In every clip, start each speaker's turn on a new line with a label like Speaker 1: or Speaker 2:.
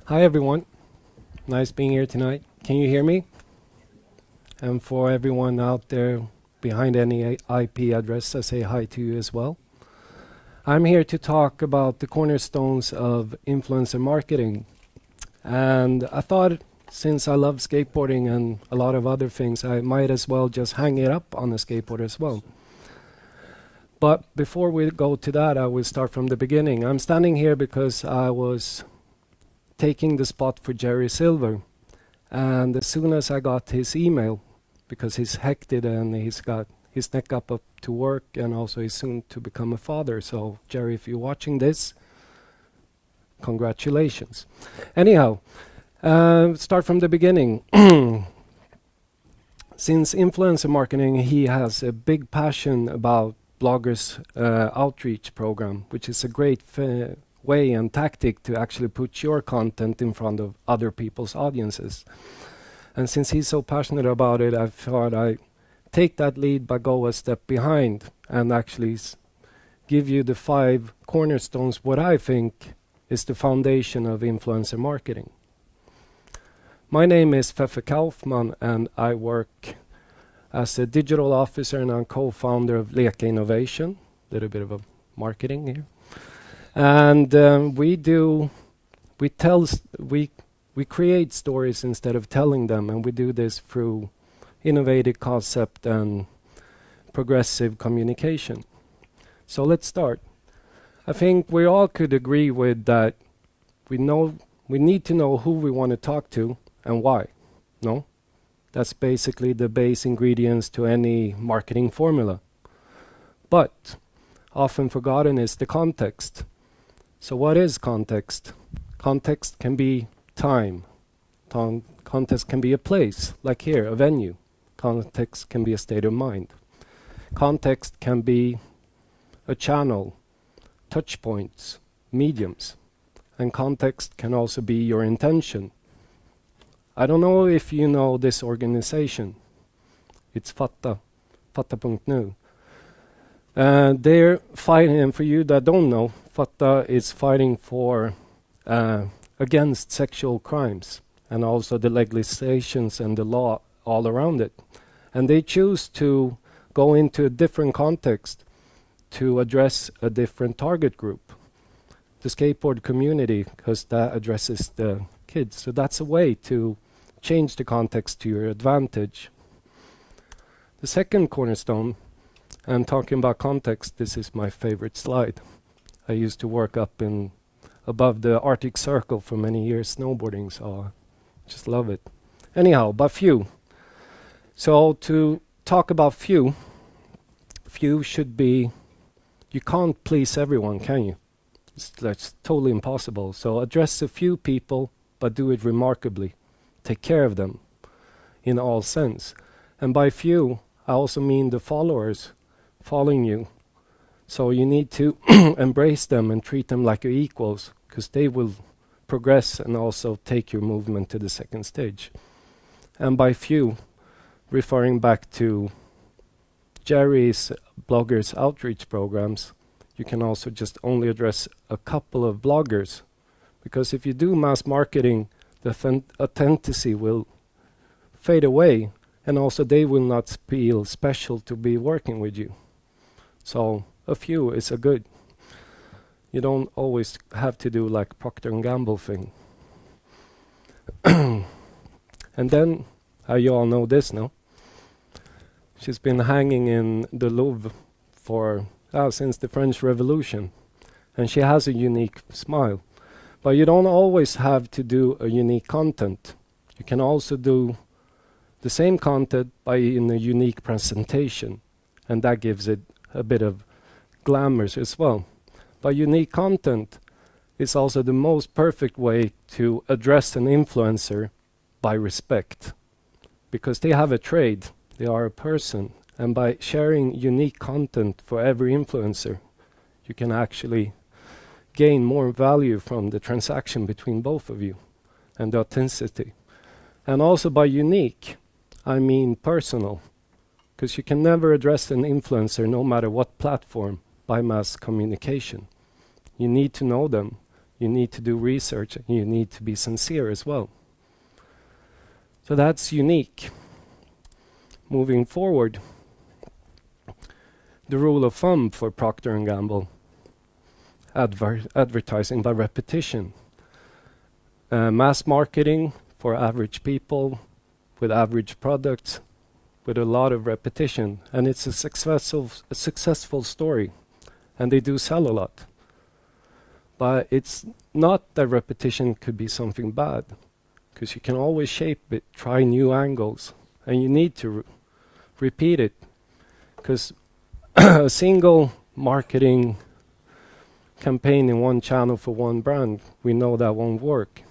Speaker 1: Hi everyone, nice being here tonight. Can you hear me? And for everyone out there behind any IP address, I say hi to you as well. I'm here to talk about the cornerstones of influencer marketing. And I thought, since I love skateboarding and a lot of other things, I might as well just hang it up on a skateboard as well. But before we go to that, I will start from the beginning. I'm standing here because I was taking the spot for Jerry Silver. And as soon as I got his email, because he's hectic and he's got his neck up to work, and also he's soon to become a father. So Jerry, if you're watching this, congratulations. Anyhow, start from the beginning. Since influencer marketing, he has a big passion about bloggers outreach program, which is a great way and tactic to actually put your content in front of other people's audiences. And since he's so passionate about it, I thought I'd take that lead but go a step behind and actually give you the 5 cornerstones, what I think is the foundation of influencer marketing. My name is Feffe Kaufmann, and I work as a digital officer, and I'm co-founder of Leka Innovation, a little bit of a marketing here. And we create stories instead of telling them, and we do this through innovative concept and progressive communication. So let's start. I think we all could agree with that. We need to know who we want to talk to and why. No? That's basically the base ingredients to any marketing formula. But often forgotten is the context. So what is context? Context can be time. Context can be a place, like here, a venue. Context can be a state of mind. Context can be a channel, touch points, mediums. And context can also be your intention. I don't know if you know this organization. It's Fatta.nu. They're fighting, and for you that don't know, Fatta is fighting for against sexual crimes and also the legislations and the law all around it. And they choose to go into a different context to address a different target group, the skateboard community, because that addresses the kids. So that's a way to change the context to your advantage. The second cornerstone, and talking about context, this is my favorite slide. I used to work up above the Arctic Circle for many years snowboarding, so I just love it. Anyhow, but few. So to talk about few should be, you can't please everyone, can you? That's totally impossible. So address a few people, but do it remarkably. Take care of them in all sense. And by few, I also mean the followers following you. So you need to embrace them and treat them like your equals, because they will progress and also take your movement to the second stage. And by few, referring back to Jerry's bloggers outreach programs, you can also just only address a couple of bloggers, because if you do mass marketing, the authenticity will fade away, and also they will not feel special to be working with you. So a few is a good. You don't always have to do like Procter & Gamble thing. And then, you all know this now. She's been hanging in the Louvre since the French Revolution, and she has a unique smile. But you don't always have to do a unique content. You can also do the same content in a unique presentation, and that gives it a bit of glamour as well. But unique content is also the most perfect way to address an influencer by respect, because they have a trade, they are a person, and by sharing unique content for every influencer, you can actually gain more value from the transaction between both of you and the authenticity. And also by unique, I mean personal, because you can never address an influencer, no matter what platform, by mass communication. You need to know them. You need to do research, and you need to be sincere as well. So that's unique. Moving forward, the rule of thumb for Procter & Gamble, advertising by repetition. Mass marketing for average people with average products with a lot of repetition. And it's a successful story. And they do sell a lot. But it's not that repetition could be something bad, because you can always shape it, try new angles, and you need to repeat it, because a single marketing campaign in one channel for one brand, we know that won't work.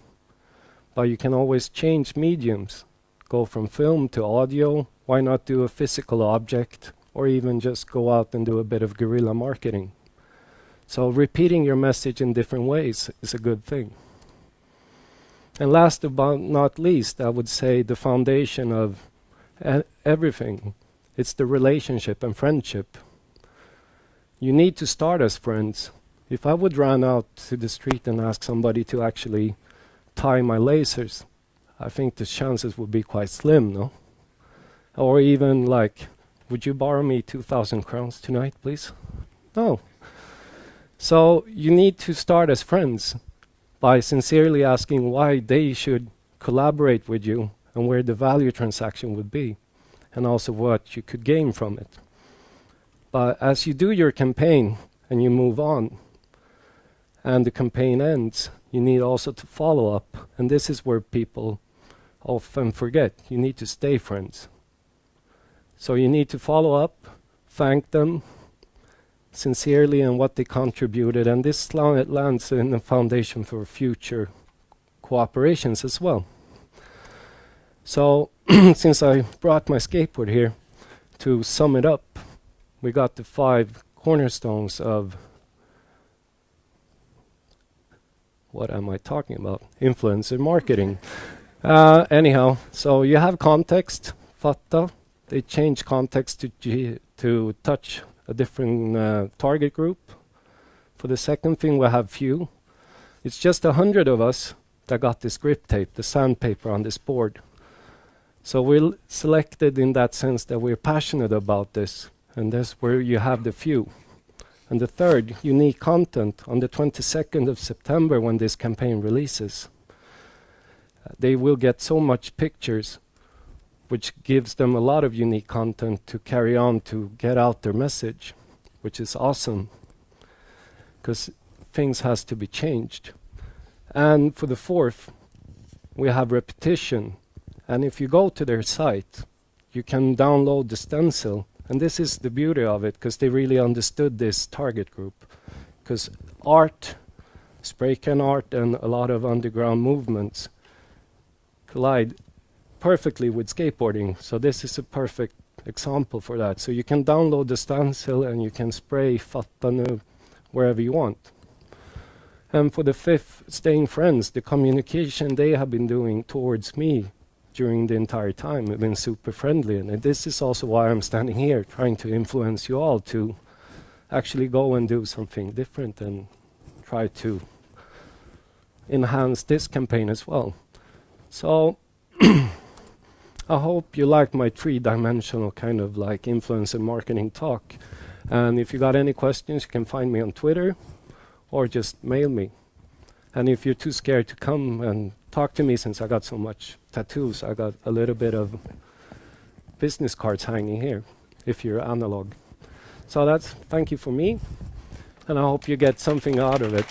Speaker 1: But you can always change mediums, go from film to audio. Why not do a physical object, or even just go out and do a bit of guerrilla marketing? So repeating your message in different ways is a good thing. And last but not least, I would say the foundation of everything. It's the relationship and friendship. You need to start as friends. If I would run out to the street and ask somebody to actually tie my lasers, I think the chances would be quite slim, no? Or even like, would you borrow me 2,000 crowns tonight, please? No. So you need to start as friends by sincerely asking why they should collaborate with you and where the value transaction would be, and also what you could gain from it. But as you do your campaign and you move on, and the campaign ends, you need also to follow up. And this is where people often forget. You need to stay friends. So you need to follow up, thank them sincerely and what they contributed, and this lands in the foundation for future cooperations as well. So since I brought my skateboard here, to sum it up, we got the 5 cornerstones of, what am I talking about? Influencer marketing. Anyhow, so you have context, fatta. They change context to touch a different target group. For the second thing, we have few. It's just 100 of us that got this grip tape, the sandpaper on this board. So we're selected in that sense that we're passionate about this, and that's where you have the few. And the third, unique content. On the 22nd of September, when this campaign releases, they will get so much pictures, which gives them a lot of unique content to carry on to get out their message, which is awesome, because things has to be changed. And for the fourth, we have repetition. And if you go to their site, you can download the stencil. And this is the beauty of it, because they really understood this target group. Because art, spray can art, and a lot of underground movements collide perfectly with skateboarding. So this is a perfect example for that. So you can download the stencil and you can spray fatta nu wherever you want. And for the fifth, staying friends, the communication they have been doing towards me during the entire time have been super friendly. And this is also why I'm standing here, trying to influence you all to actually go and do something different and try to enhance this campaign as well. So I hope you liked my 3-dimensional kind of like influencer marketing talk. And if you got any questions, you can find me on Twitter or just mail me. And if you're too scared to come and talk to me, since I got so much tattoos, I got a little bit of business cards hanging here, if you're analog. So thank you for me, and I hope you get something out of it.